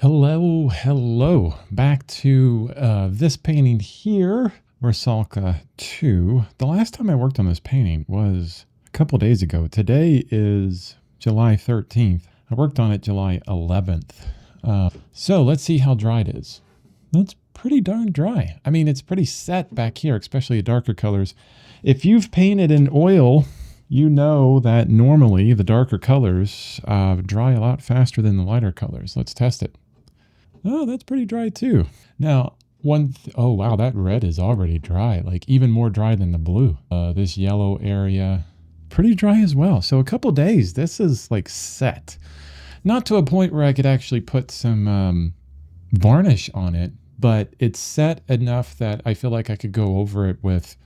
Hello. Back to this painting here, Rusalka 2. The last time I worked on this painting was a couple days ago. Today is July 13th. I worked on it July 11th. So let's see how dry it is. That's pretty darn dry. I mean, it's pretty set back here, especially the darker colors. If you've painted in oil, you know that normally the darker colors dry a lot faster than the lighter colors. Let's test it. Oh, that's pretty dry too. Now, oh wow, that red is already dry, like even more dry than the blue. This yellow area, pretty dry as well. So a couple days, this is like set. Not to a point where I could actually put some varnish on it, but it's set enough that I feel like I could go over it with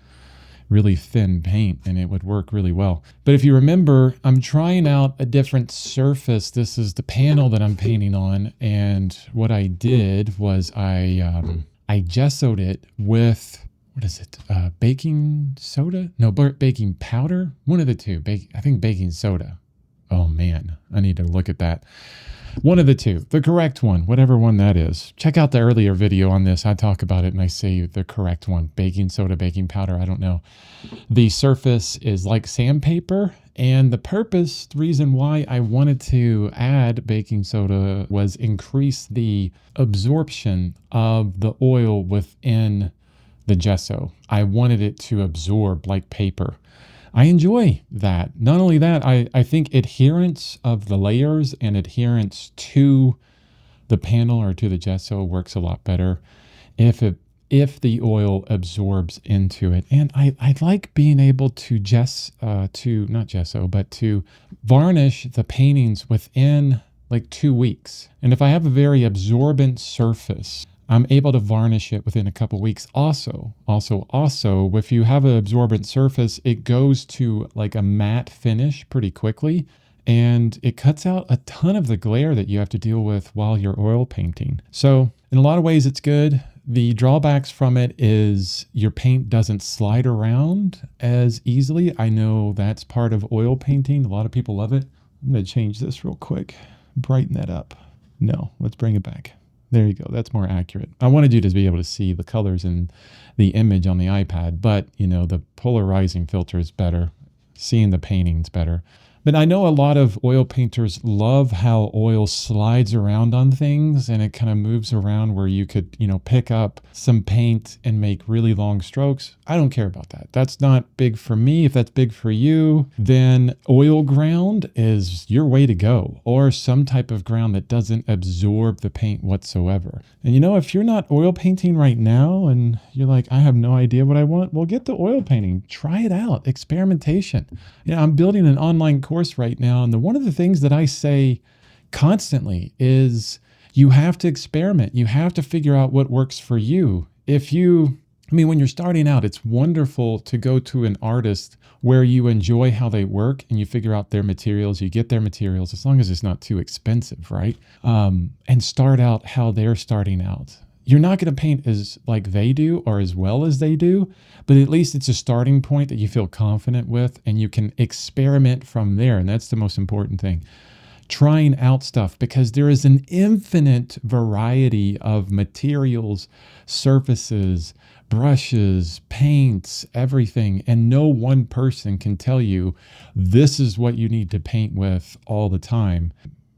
really thin paint and it would work really well. But if you remember, I'm trying out a different surface. This is the panel that I'm painting on. And what I did was I gessoed it with, what is it? Baking soda? No, baking powder? One of the two. I think baking soda. Oh man, I need to look at that. One of the two, the correct one, whatever one that is. Check out the earlier video on this. I talk about it and I say the correct one. Baking soda, baking powder, I don't know. The surface is like sandpaper, and the reason why I wanted to add baking soda was increase the absorption of the oil within the gesso. I wanted it to absorb like paper. I enjoy that. Not only that, I think adherence of the layers and adherence to the panel or to the gesso works a lot better if the oil absorbs into it. And I like being able to to varnish the paintings within like 2 weeks. And if I have a very absorbent surface, I'm able to varnish it within a couple weeks. Also, if you have an absorbent surface, it goes to like a matte finish pretty quickly, and it cuts out a ton of the glare that you have to deal with while you're oil painting. So in a lot of ways, it's good. The drawbacks from it is your paint doesn't slide around as easily. I know that's part of oil painting. A lot of people love it. I'm going to change this real quick, brighten that up. No, let's bring it back. There you go. That's more accurate. I wanted you to be able to see the colors in the image on the iPad, but you know, the polarizing filter is better. Seeing the painting's better. But I know a lot of oil painters love how oil slides around on things and it kind of moves around where you could, pick up some paint and make really long strokes. I don't care about that. That's not big for me. If that's big for you, then oil ground is your way to go, or some type of ground that doesn't absorb the paint whatsoever. And if you're not oil painting right now and you're like, I have no idea what I want, well, get the oil painting. Try it out. Experimentation. I'm building an online course right now, and one of the things that I say constantly is you have to experiment. You have to figure out what works for you. When you're starting out, it's wonderful to go to an artist where you enjoy how they work and you figure out their materials, you get their materials, as long as it's not too expensive, right? And start out how they're starting out. You're not going to paint as like they do or as well as they do, but at least it's a starting point that you feel confident with, and you can experiment from there. And that's the most important thing. Trying out stuff, because there is an infinite variety of materials, surfaces, brushes, paints, everything. And no one person can tell you this is what you need to paint with all the time.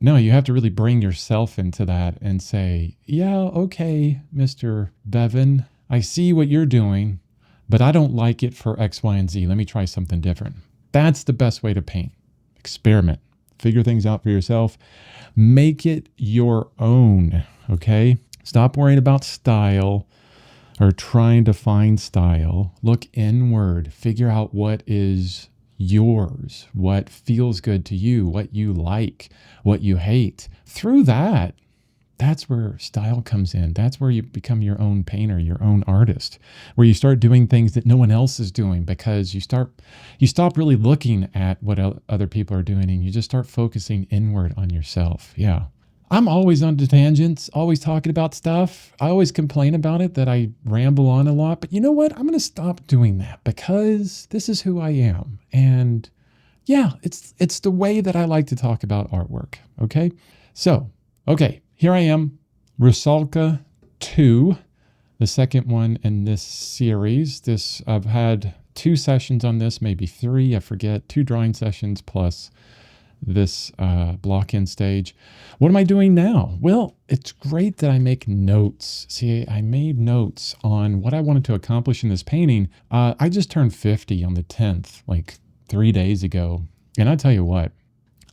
No, you have to really bring yourself into that and say, yeah, okay, Mr. Bevan, I see what you're doing, but I don't like it for X, Y, and Z. Let me try something different. That's the best way to paint. Experiment. Figure things out for yourself. Make it your own, okay? Stop worrying about style or trying to find style. Look inward. Figure out what is yours, what feels good to you, what you like, what you hate. Through that's where style comes in. That's where you become your own painter, your own artist, where you start doing things that no one else is doing, because you stop really looking at what other people are doing, and you just start focusing inward on yourself. Yeah. I'm always on tangents, always talking about stuff. I always complain about it, that I ramble on a lot, but you know what? I'm going to stop doing that, because this is who I am. And yeah, it's the way that I like to talk about artwork. Okay. So, okay. Here I am Rusalka 2, the second one in this series. I've had 2 sessions on this, maybe 3, I forget, 2 drawing sessions plus this block-in stage. What am I doing now? Well, it's great that I make notes. See, I made notes on what I wanted to accomplish in this painting. I just turned 50 on the 10th, like 3 days ago. And I tell you what,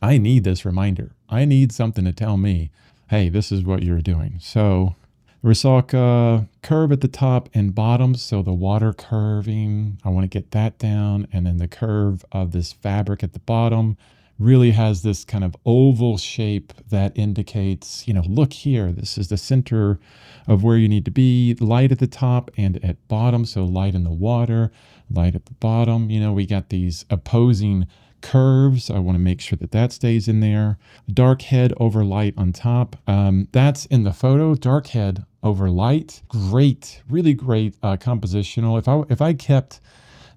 I need this reminder. I need something to tell me, hey, this is what you're doing. So Rusalka curve at the top and bottom. So the water curving, I want to get that down. And then the curve of this fabric at the bottom really has this kind of oval shape that indicates, look here, this is the center of where you need to be. Light at the top and at bottom. So light in the water, light at the bottom. We got these opposing curves. I want to make sure that stays in there. Dark head over light on top. That's in the photo. Dark head over light. Great, really great compositional. If I kept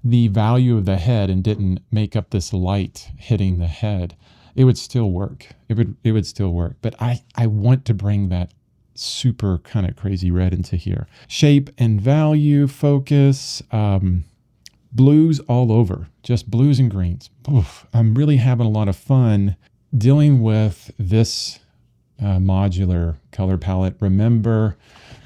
the value of the head and didn't make up this light hitting the head, it would still work. It would still work. But I want to bring that super kind of crazy red into here. Shape and value, focus, blues all over, just blues and greens. Oof, I'm really having a lot of fun dealing with this modular color palette. Remember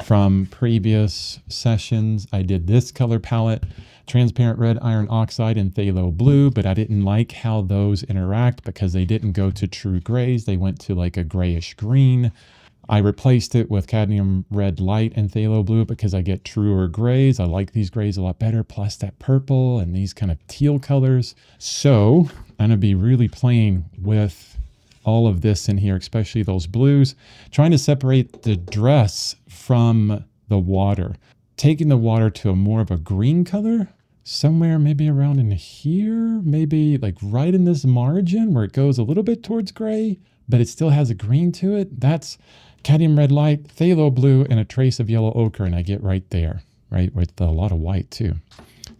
from previous sessions, I did this color palette, transparent red, iron oxide, and phthalo blue, but I didn't like how those interact because they didn't go to true grays. They went to like a grayish green. I replaced it with cadmium red light and phthalo blue because I get truer grays. I like these grays a lot better, plus that purple and these kind of teal colors. So I'm gonna be really playing with all of this in here, especially those blues, trying to separate the dress from the water, taking the water to a more of a green color, somewhere maybe around in here, maybe like right in this margin where it goes a little bit towards gray, but it still has a green to it. That's cadmium red light, phthalo blue, and a trace of yellow ochre, and I get right there, right, with a lot of white too.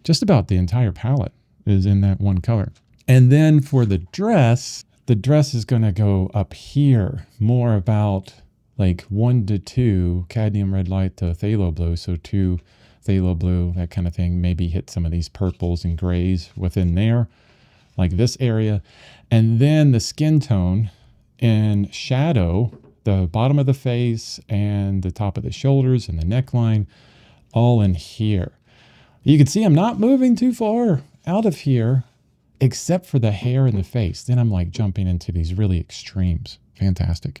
Just about the entire palette is in that one color. And then for the dress is going to go up here, more about like 1 to 2 cadmium red light to phthalo blue, so 2 phthalo blue, that kind of thing. Maybe hit some of these purples and grays within there, like this area. And then the skin tone and shadow, the bottom of the face and the top of the shoulders and the neckline, all in here. You can see I'm not moving too far out of here, except for the hair and the face. Then I'm like jumping into these really extremes. Fantastic.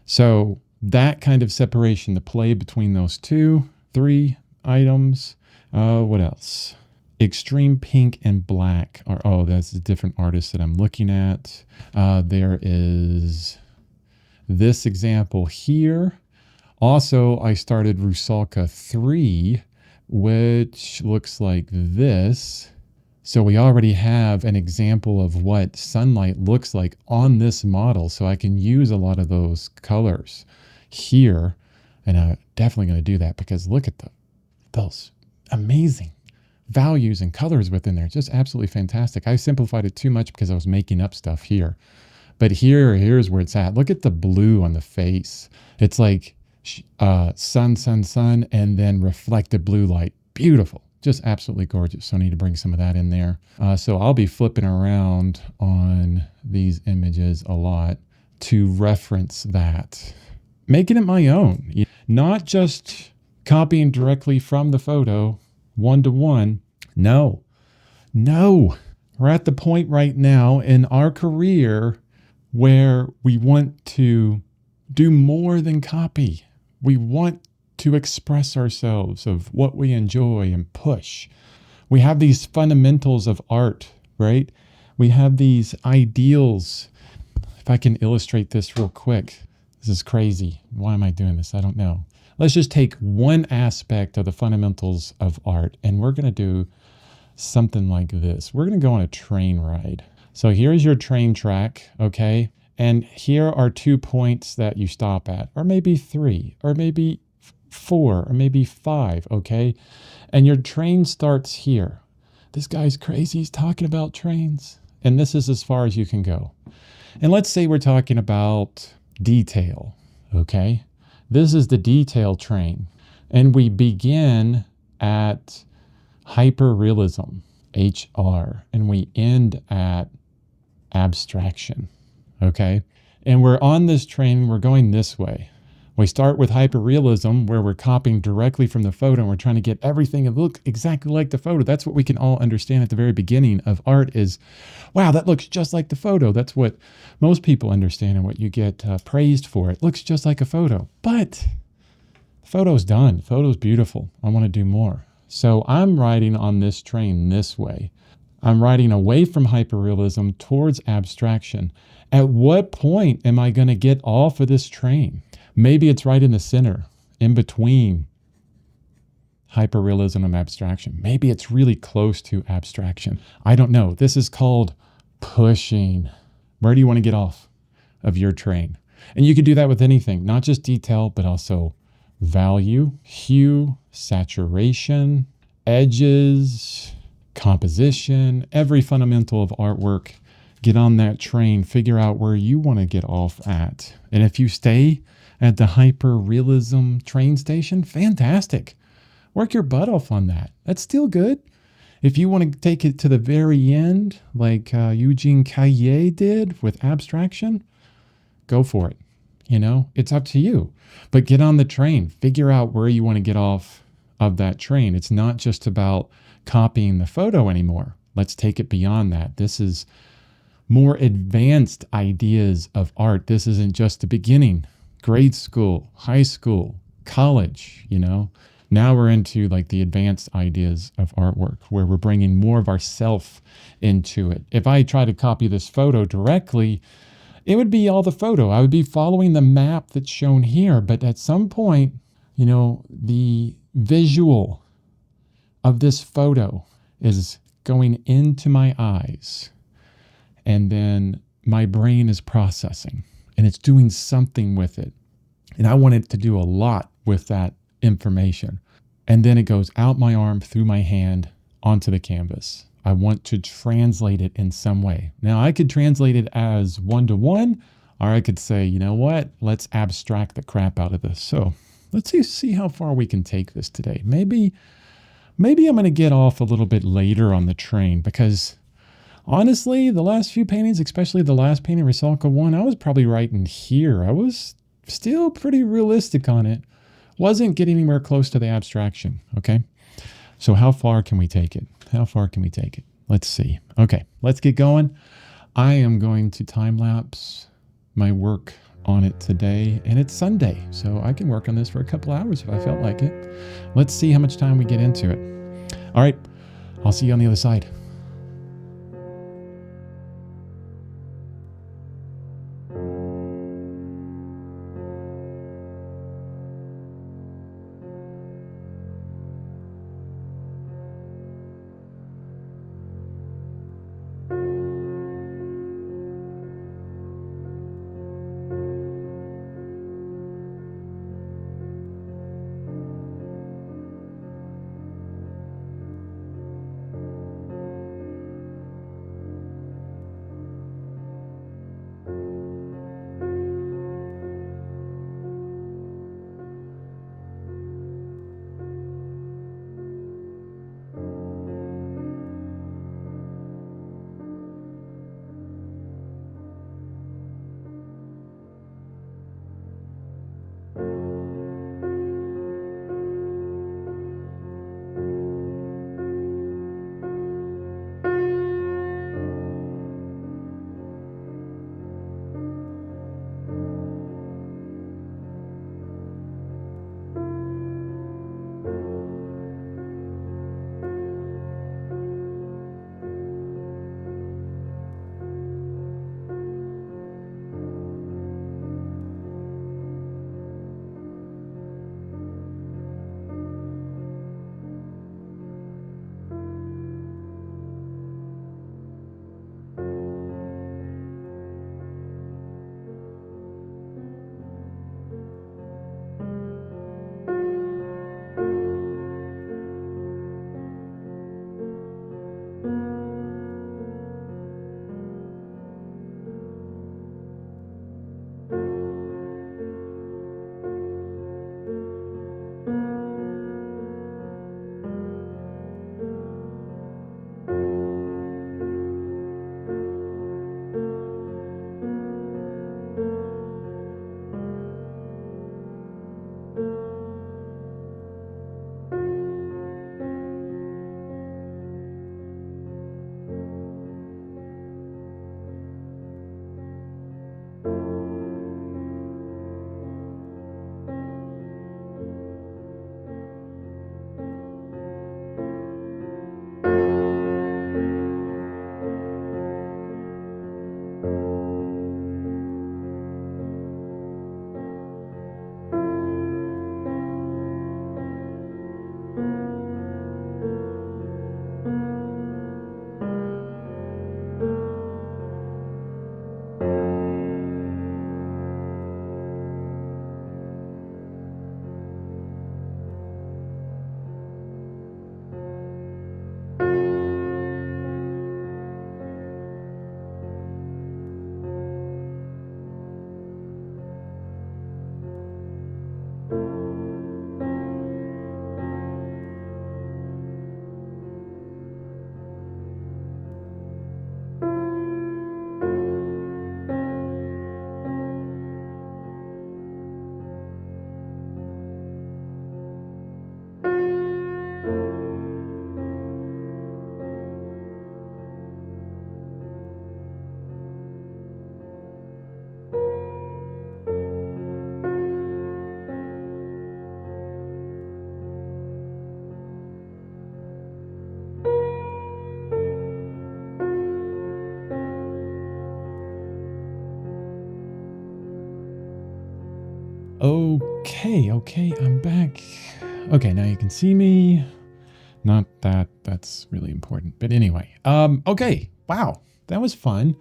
So that kind of separation, the play between those 2, 3 items. What else? Extreme pink and black are, that's a different artist that I'm looking at. There is this example here. Also, I started Rusalka 3, which looks like this. So we already have an example of what sunlight looks like on this model. So I can use a lot of those colors here. And I'm definitely going to do that because look at those amazing values and colors within there. Just absolutely fantastic. I simplified it too much because I was making up stuff here. But here's where it's at. Look at the blue on the face. It's like sun, and then reflected blue light. Beautiful. Just absolutely gorgeous. So I need to bring some of that in there. So I'll be flipping around on these images a lot to reference that. Making it my own. Not just copying directly from the photo, 1-to-1. No. We're at the point right now in our career where we want to do more than copy. We want to express ourselves of what we enjoy and push. We have these fundamentals of art, right? We have these ideals. If I can illustrate this real quick. This is crazy. Why am I doing this? I don't know. Let's just take one aspect of the fundamentals of art and we're going to do something like this. We're going to go on a train ride. So here's your train track, okay? And here are 2 points that you stop at, or maybe 3, or maybe 4, or maybe 5, okay? And your train starts here. This guy's crazy, he's talking about trains. And this is as far as you can go. And let's say we're talking about detail, okay? This is the detail train. And we begin at hyperrealism, HR, and we end at abstraction, okay? And we're on this train, we're going this way. We start with hyperrealism, where we're copying directly from the photo and we're trying to get everything to look exactly like the photo. That's what we can all understand at the very beginning of art is, wow, that looks just like the photo. That's what most people understand and what you get praised for. It looks just like a photo, but the photo's done. The photo's beautiful. I want to do more. So I'm riding on this train this way. I'm riding away from hyperrealism towards abstraction. At what point am I going to get off of this train? Maybe it's right in the center, in between hyperrealism and abstraction. Maybe it's really close to abstraction. I don't know. This is called pushing. Where do you want to get off of your train? And you can do that with anything, not just detail, but also value, hue, saturation, edges, composition, every fundamental of artwork. Get on that train, figure out where you want to get off at. And if you stay at the hyperrealism train station, fantastic. Work your butt off on that. That's still good. If you want to take it to the very end, like Eugene Caillet did with abstraction, go for it. You know, it's up to you. But get on the train. Figure out where you want to get off of that train. It's not just about copying the photo anymore. Let's take it beyond that. This is more advanced ideas of art. This isn't just the beginning. Grade school, high school, college, you know. Now we're into like the advanced ideas of artwork where we're bringing more of ourself into it. If I try to copy this photo directly, it would be all the photo. I would be following the map that's shown here. But at some point, you know, the visual of this photo is going into my eyes. And then my brain is processing and it's doing something with it. And I want it to do a lot with that information. And then it goes out my arm, through my hand, onto the canvas. I want to translate it in some way. Now I could translate it as one-to-one, or I could say, you know what, let's abstract the crap out of this. So let's see how far we can take this today. Maybe I'm going to get off a little bit later on the train because honestly, the last few paintings, especially the last painting, Rusalka 1, I was probably right in here. I was still pretty realistic on it. Wasn't getting anywhere close to the abstraction, okay? So how far can we take it? How far can we take it? Let's see. Okay, let's get going. I am going to time-lapse my work on it today, and it's Sunday, so I can work on this for a couple hours if I felt like it. Let's see how much time we get into it. All right, I'll see you on the other side. Okay, I'm back. Okay, now you can see me. Not that that's really important, but anyway. Okay, wow, that was fun.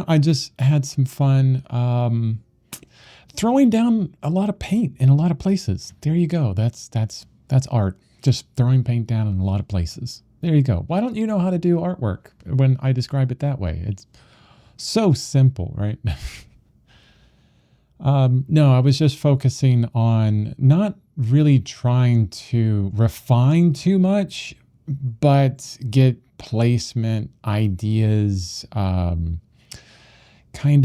I just had some fun throwing down a lot of paint in a lot of places. There you go. That's art. Just throwing paint down in a lot of places. There you go. Why don't you know how to do artwork when I describe it that way? It's so simple, right? No, I was just focusing on not really trying to refine too much, but get placement ideas, kind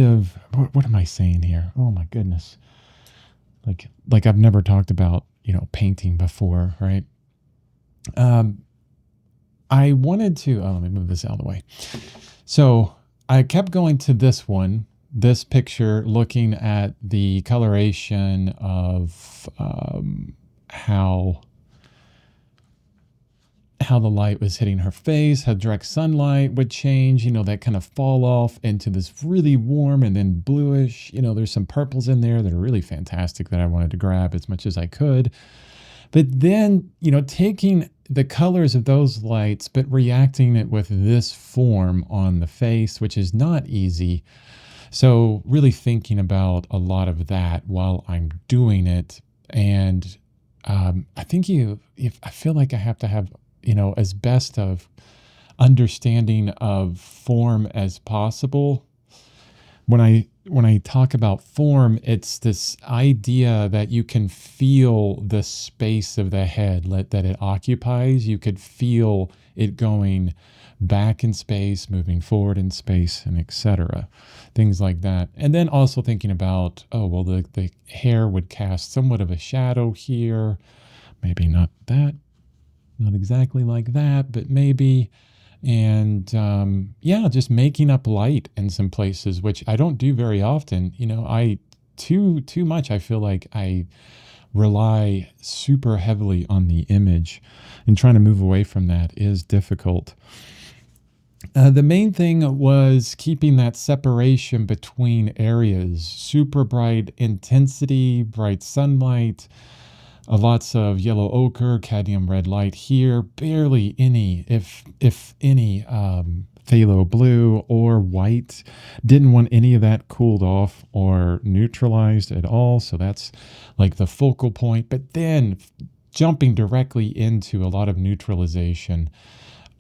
of, what am I saying here? Oh my goodness. Like I've never talked about, painting before, right? I wanted to, let me move this out of the way. So I kept going to this picture, looking at the coloration of how the light was hitting her face, how direct sunlight would change, that kind of fall off into this really warm and then bluish. There's some purples in there that are really fantastic that I wanted to grab as much as I could. But then, taking the colors of those lights, but reacting it with this form on the face, which is not easy. So really thinking about a lot of that while I'm doing it. And I think I feel like I have to have, as best of understanding of form as possible. When I talk about form, it's this idea that you can feel the space of the head that it occupies. You could feel it going back in space, moving forward in space, and etc. Things like that. And then also thinking about, the hair would cast somewhat of a shadow here. Maybe not exactly like that, but maybe. And just making up light in some places, which I don't do very often. I too much. I feel like I rely super heavily on the image, and trying to move away from that is difficult. The main thing was keeping that separation between areas. Super bright intensity, bright sunlight, lots of yellow ochre, cadmium red light here, barely any, if any, phthalo blue or white. Didn't want any of that cooled off or neutralized at all. So that's like the focal point. But then jumping directly into a lot of neutralization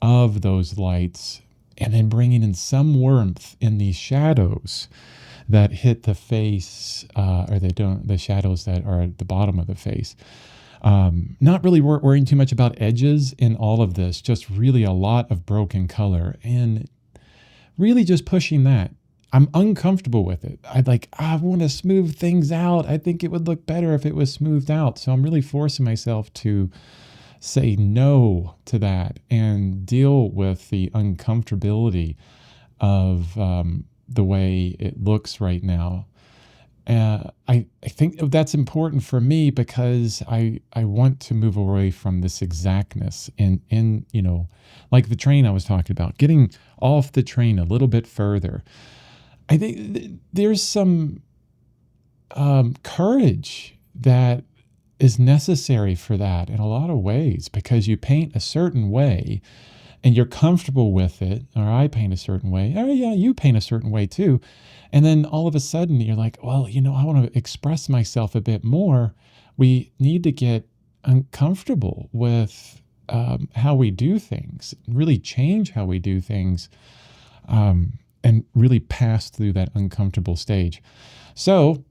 of those lights, and then bringing in some warmth in these shadows that hit the face, or the shadows that are at the bottom of the face. Not really worrying too much about edges in all of this, just really a lot of broken color, and really just pushing that. I'm uncomfortable with it. I want to smooth things out. I think it would look better if it was smoothed out. So I'm really forcing myself to say no to that and deal with the uncomfortability of the way it looks right now. I think that's important for me because I want to move away from this exactness and like the train I was talking about, getting off the train a little bit further. I think there's some courage that is necessary for that in a lot of ways, because you paint a certain way and you're comfortable with it, or I paint a certain way, or yeah, you paint a certain way too. And then all of a sudden you're like, well, I want to express myself a bit more. We need to get uncomfortable with how we do things, really change how we do things, and really pass through that uncomfortable stage. So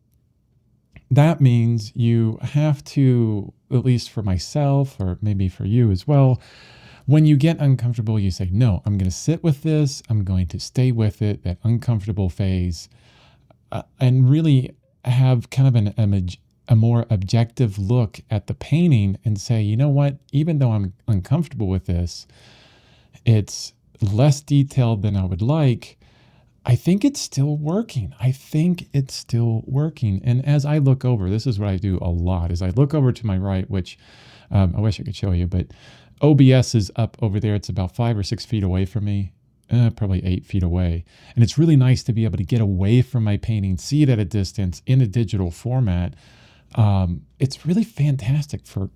that means you have to, at least for myself, or maybe for you as well, when you get uncomfortable, you say, no, I'm going to sit with this. I'm going to stay with it, that uncomfortable phase, and really have kind of a more objective look at the painting and say, you know what, even though I'm uncomfortable with this, it's less detailed than I would like. I think it's still working. And as I look over, this is what I do a lot, is I look over to my right, which I wish I could show you, but OBS is up over there. It's about 5 or 6 feet away from me, probably 8 feet away. And it's really nice to be able to get away from my painting, see it at a distance in a digital format, It's really fantastic for,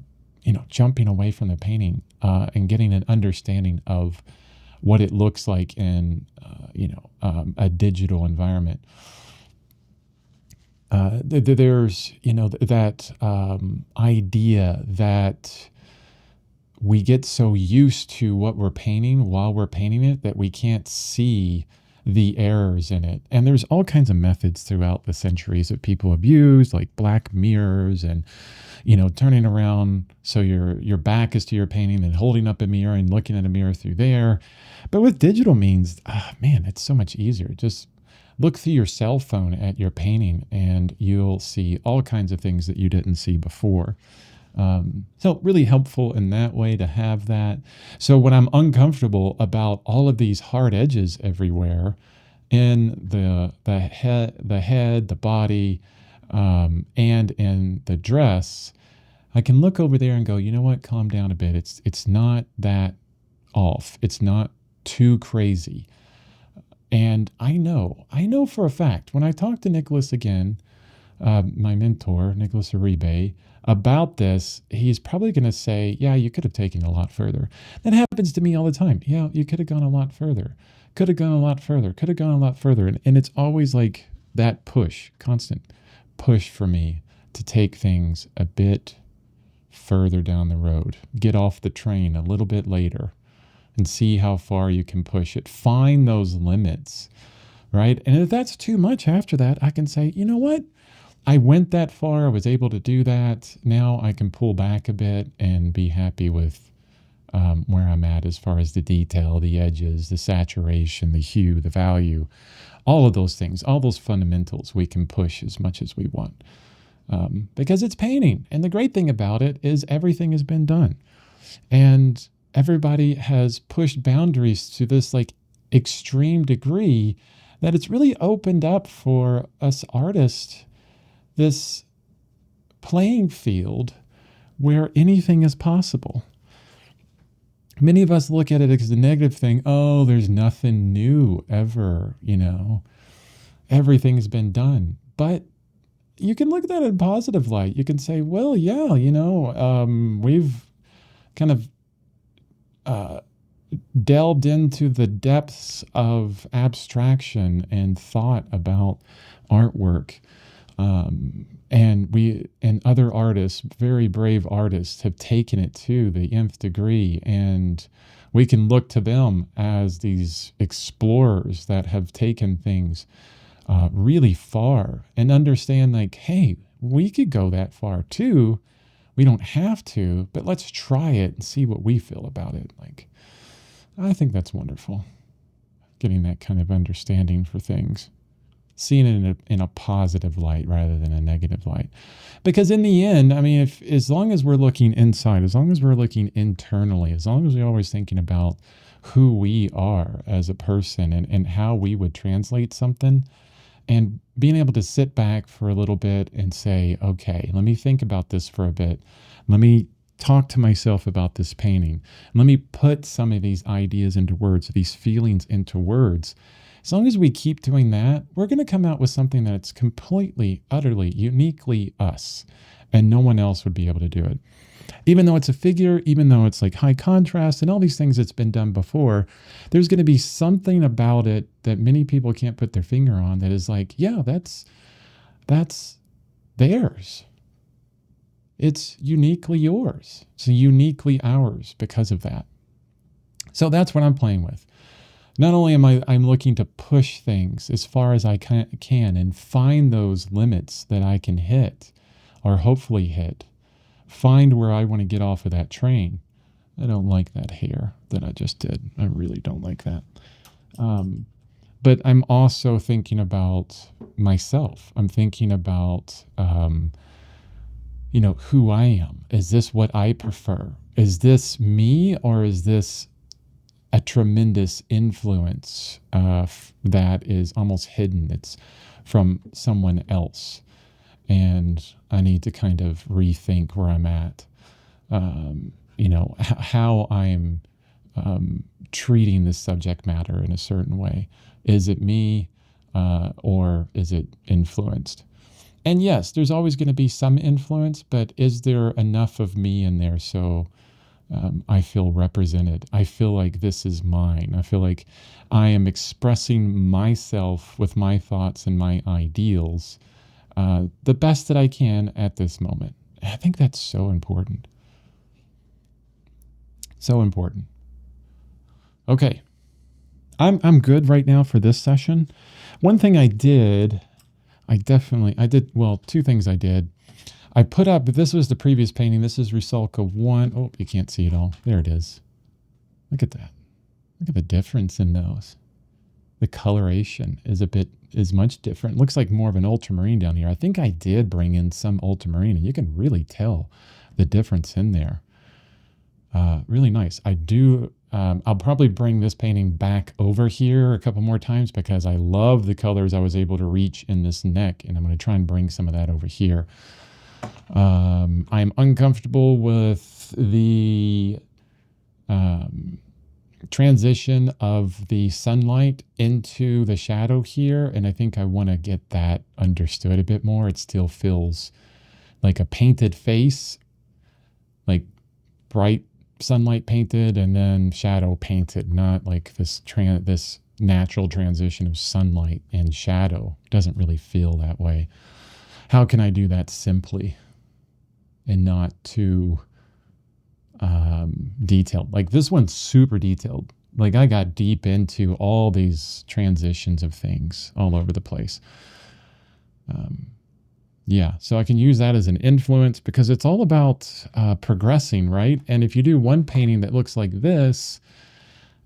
jumping away from the painting and getting an understanding of what it looks like in, a digital environment. There's, that idea that we get so used to what we're painting while we're painting it that we can't see the errors in it. And there's all kinds of methods throughout the centuries that people have used, like black mirrors and, turning around so your back is to your painting and holding up a mirror and looking at a mirror through there. But with digital means, man, it's so much easier. Just look through your cell phone at your painting and you'll see all kinds of things that you didn't see before. So really helpful in that way to have that. So when I'm uncomfortable about all of these hard edges everywhere in the head, the body, and in the dress, I can look over there and go, you know what, calm down a bit. It's not that off. It's not too crazy. And I know for a fact, when I talk to Nicholas again, my mentor, Nicholas Uribe, about this, he's probably going to say, yeah, you could have taken it a lot further. That happens to me all the time. Yeah, you could have gone a lot further. Could have gone a lot further. Could have gone a lot further. And it's always like that push, constant push for me to take things a bit further down the road. Get off the train a little bit later and see how far you can push it. Find those limits, right? And if that's too much after that, I can say, you know what? I went that far. I was able to do that. Now I can pull back a bit and be happy with where I'm at as far as the detail, the edges, the saturation, the hue, the value, all of those things, all those fundamentals we can push as much as we want because it's painting. And the great thing about it is everything has been done. And everybody has pushed boundaries to this like extreme degree that it's really opened up for us artists this playing field where anything is possible. Many of us look at it as a negative thing. Oh, there's nothing new ever, everything's been done. But you can look at that in a positive light. You can say, well, yeah, we've kind of delved into the depths of abstraction and thought about artwork. And other artists, very brave artists, have taken it to the nth degree, and we can look to them as these explorers that have taken things really far and understand like, hey, we could go that far too. We don't have to, but let's try it and see what we feel about it. Like, I think that's wonderful, getting that kind of understanding for things. Seeing it in a positive light rather than a negative light. Because in the end, I mean, as long as we're looking inside, as long as we're looking internally, as long as we're always thinking about who we are as a person and how we would translate something, and being able to sit back for a little bit and say, okay, let me think about this for a bit. Let me talk to myself about this painting. Let me put some of these ideas into words, these feelings into words. As long as we keep doing that, we're going to come out with something that's completely, utterly, uniquely us, and no one else would be able to do it. Even though it's a figure, even though it's like high contrast and all these things that's been done before, there's going to be something about it that many people can't put their finger on that is like, yeah, that's theirs. It's uniquely yours. It's uniquely ours because of that. So that's what I'm playing with. Not only am I'm looking to push things as far as I can and find those limits that I can hit or hopefully hit, find where I want to get off of that train. I don't like that hair that I just did. I really don't like that. But I'm also thinking about myself. I'm thinking about, who I am. Is this what I prefer? Is this me, or is this a tremendous influence that is almost hidden? It's from someone else. And I need to kind of rethink where I'm at, how I'm treating this subject matter in a certain way. Is it me or is it influenced? And yes, there's always going to be some influence, but is there enough of me in there so I feel represented? I feel like this is mine. I feel like I am expressing myself with my thoughts and my ideals the best that I can at this moment. I think that's so important. So important. Okay. I'm good right now for this session. One thing I did, well, two things I did. I put up, this was the previous painting. This is Rusalka 1. Oh, you can't see it all. There it is. Look at that. Look at the difference in those. The coloration is much different. Looks like more of an ultramarine down here. I think I did bring in some ultramarine, and you can really tell the difference in there. Really nice. I'll probably bring this painting back over here a couple more times because I love the colors I was able to reach in this neck, and I'm going to try and bring some of that over here. I'm uncomfortable with the transition of the sunlight into the shadow here, and I think I want to get that understood a bit more. It still feels like a painted face, like bright sunlight painted and then shadow painted, not like this natural transition of sunlight and shadow. It doesn't really feel that way. How can I do that simply and not too detailed? Like this one's super detailed. Like I got deep into all these transitions of things all over the place. Yeah, so I can use that as an influence because it's all about progressing, right? And if you do one painting that looks like this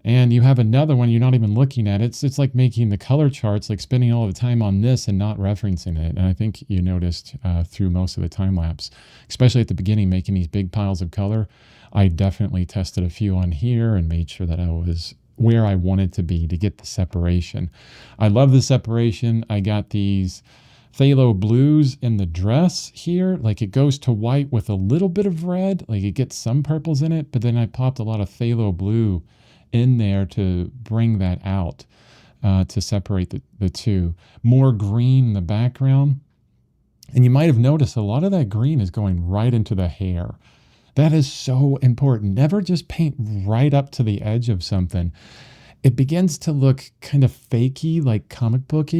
and you have another one you're not even looking at, it's like making the color charts, like spending all the time on this and not referencing it. And I think you noticed through most of the time lapse, especially at the beginning, making these big piles of color, I definitely tested a few on here and made sure that I was where I wanted to be to get the separation. I love the separation. I got these phthalo blues in the dress here. Like it goes to white with a little bit of red. Like it gets some purples in it, but then I popped a lot of phthalo blue in there to bring that out, to separate the two. More green in the background. And you might have noticed a lot of that green is going right into the hair. That is so important. Never just paint right up to the edge of something. It begins to look kind of fakey, like comic booky.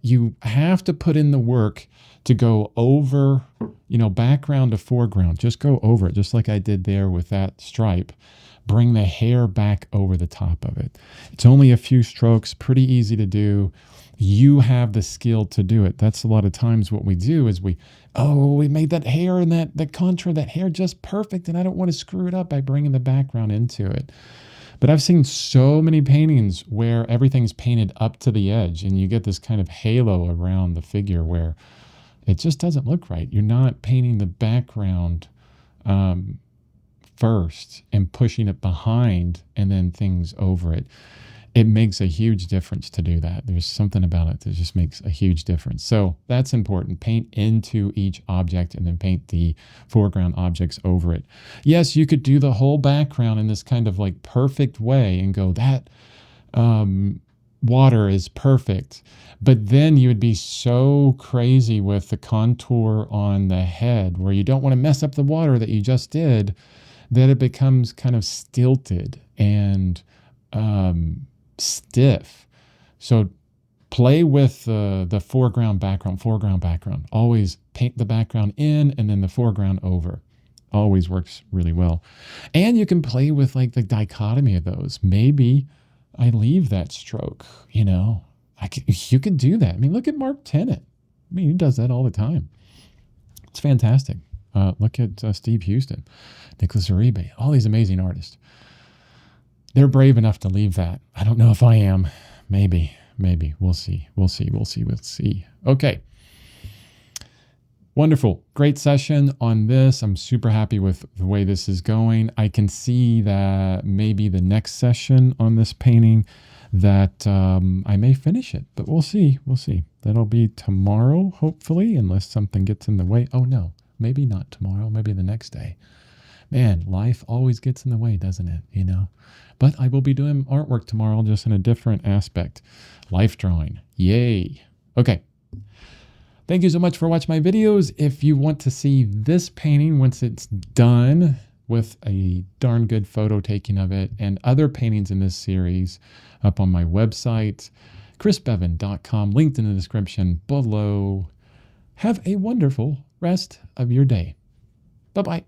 You have to put in the work to go over, background to foreground. Just go over it, just like I did there with that stripe. Bring the hair back over the top of it. It's only a few strokes, pretty easy to do. You have the skill to do it. That's a lot of times what we do is we made that hair and that contour, that hair just perfect, and I don't want to screw it up by bringing the background into it. But I've seen so many paintings where everything's painted up to the edge and you get this kind of halo around the figure where it just doesn't look right. You're not painting the background first and pushing it behind and then things over it. It makes a huge difference to do that. There's something about it that just makes a huge difference. So that's important. Paint into each object and then paint the foreground objects over it. Yes, you could do the whole background in this kind of like perfect way and go, that water is perfect. But then you would be so crazy with the contour on the head where you don't want to mess up the water that you just did, that it becomes kind of stilted and stiff. So play with the foreground, background. Always paint the background in and then the foreground over. Always works really well. And you can play with like the dichotomy of those. Maybe I leave that stroke, you can do that. I mean, look at Mark Tennant. I mean, he does that all the time. It's fantastic. Look at Steve Houston, Nicholas Uribe, all these amazing artists. They're brave enough to leave that. I don't know if I am. Maybe. We'll see. Okay. Wonderful. Great session on this. I'm super happy with the way this is going. I can see that maybe the next session on this painting that I may finish it, but we'll see. That'll be tomorrow, hopefully, unless something gets in the way. Oh, no. Maybe not tomorrow. Maybe the next day. Man, life always gets in the way, doesn't it? But I will be doing artwork tomorrow, just in a different aspect. Life drawing. Yay. Okay. Thank you so much for watching my videos. If you want to see this painting once it's done with a darn good photo taking of it and other paintings in this series up on my website, chrisbevan.com, linked in the description below. Have a wonderful rest of your day. Bye-bye.